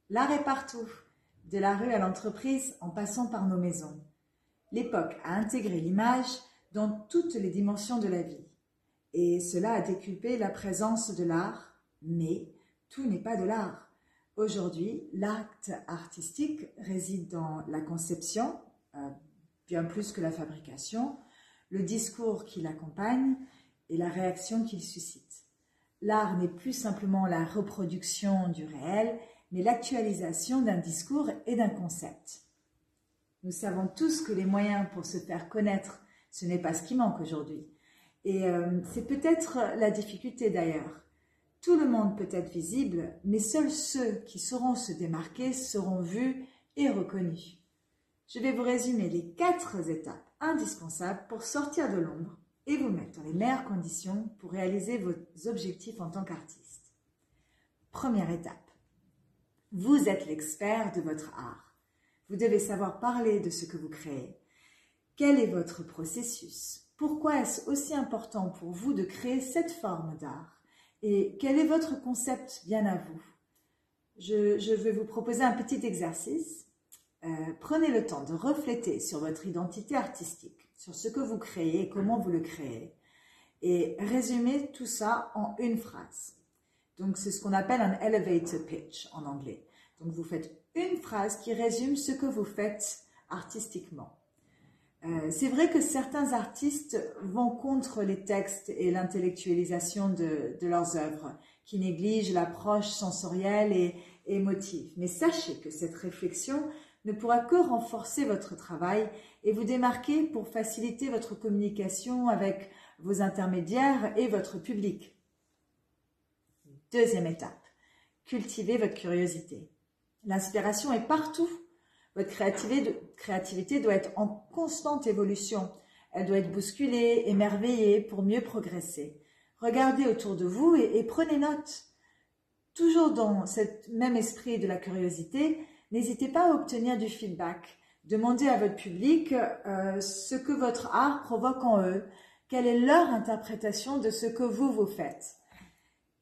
L'art est partout, de la rue à l'entreprise en passant par nos maisons. L'époque a intégré l'image dans toutes les dimensions de la vie. Et cela a décuplé la présence de l'art, mais tout n'est pas de l'art. Aujourd'hui, l'acte artistique réside dans la conception, bien plus que la fabrication, le discours qui l'accompagne et la réaction qu'il suscite. L'art n'est plus simplement la reproduction du réel, mais l'actualisation d'un discours et d'un concept. Nous savons tous que les moyens pour se faire connaître, ce n'est pas ce qui manque aujourd'hui. Et c'est peut-être la difficulté d'ailleurs. Tout le monde peut être visible, mais seuls ceux qui sauront se démarquer seront vus et reconnus. Je vais vous résumer les 4 étapes indispensables pour sortir de l'ombre et vous mettre dans les meilleures conditions pour réaliser vos objectifs en tant qu'artiste. Première étape. Vous êtes l'expert de votre art. Vous devez savoir parler de ce que vous créez. Quel est votre processus? Pourquoi est-ce aussi important pour vous de créer cette forme d'art? Et quel est votre concept bien à vous? Je vais vous proposer un petit exercice. Prenez le temps de refléter sur votre identité artistique, sur ce que vous créez et comment vous le créez. Et résumez tout ça en une phrase. Donc, c'est ce qu'on appelle un elevator pitch en anglais. Donc, vous faites une phrase qui résume ce que vous faites artistiquement. C'est vrai que certains artistes vont contre les textes et l'intellectualisation de leurs œuvres, qui négligent l'approche sensorielle et émotive. Mais sachez que cette réflexion ne pourra que renforcer votre travail et vous démarquer pour faciliter votre communication avec vos intermédiaires et votre public. Deuxième étape, cultivez votre curiosité. L'inspiration est partout. Votre créativité doit être en constante évolution. Elle doit être bousculée, émerveillée pour mieux progresser. Regardez autour de vous et prenez note. Toujours dans ce même esprit de la curiosité, n'hésitez pas à obtenir du feedback. Demandez à votre public ce que votre art provoque en eux, quelle est leur interprétation de ce que vous faites.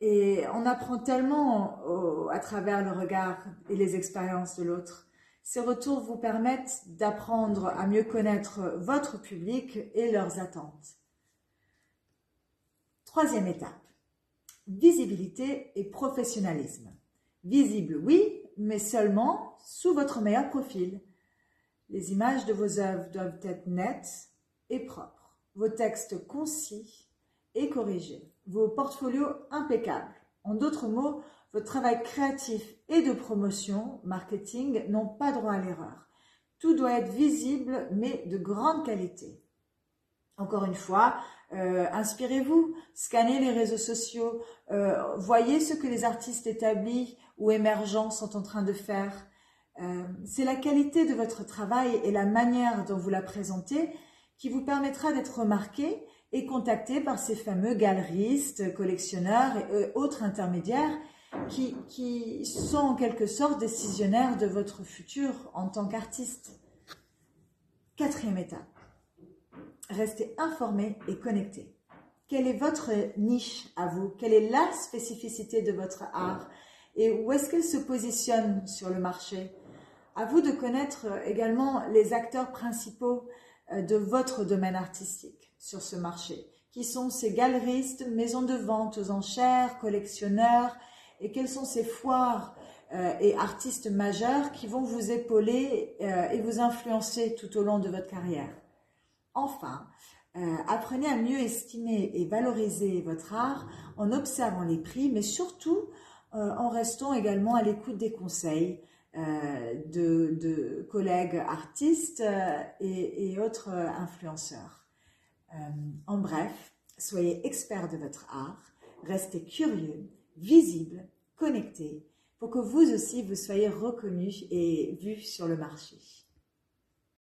Et on apprend tellement à travers le regard et les expériences de l'autre. Ces retours vous permettent d'apprendre à mieux connaître votre public et leurs attentes. Troisième étape, visibilité et professionnalisme. Visible, oui, mais seulement sous votre meilleur profil. Les images de vos œuvres doivent être nettes et propres, vos textes concis et corrigés, vos portfolios impeccables. En d'autres mots, votre travail créatif et de promotion, marketing, n'ont pas droit à l'erreur. Tout doit être visible, mais de grande qualité. Encore une fois, inspirez-vous, scannez les réseaux sociaux, voyez ce que les artistes établis ou émergents sont en train de faire. C'est la qualité de votre travail et la manière dont vous la présentez qui vous permettra d'être remarqué et contacté par ces fameux galeristes, collectionneurs et autres intermédiaires qui sont en quelque sorte décisionnaires de votre futur en tant qu'artiste. Quatrième étape, restez informé et connecté. Quelle est votre niche à vous? Quelle est la spécificité de votre art? Et où est-ce qu'elle se positionne sur le marché? À vous de connaître également les acteurs principaux de votre domaine artistique sur ce marché. Qui sont ces galeristes, maisons de vente aux enchères, collectionneurs, et quelles sont ces foires et artistes majeurs qui vont vous épauler et vous influencer tout au long de votre carrière. Enfin, apprenez à mieux estimer et valoriser votre art en observant les prix, mais surtout en restant également à l'écoute des conseils de collègues artistes et autres influenceurs. En bref, soyez expert de votre art, restez curieux, visible, connecté, pour que vous aussi vous soyez reconnu et vu sur le marché.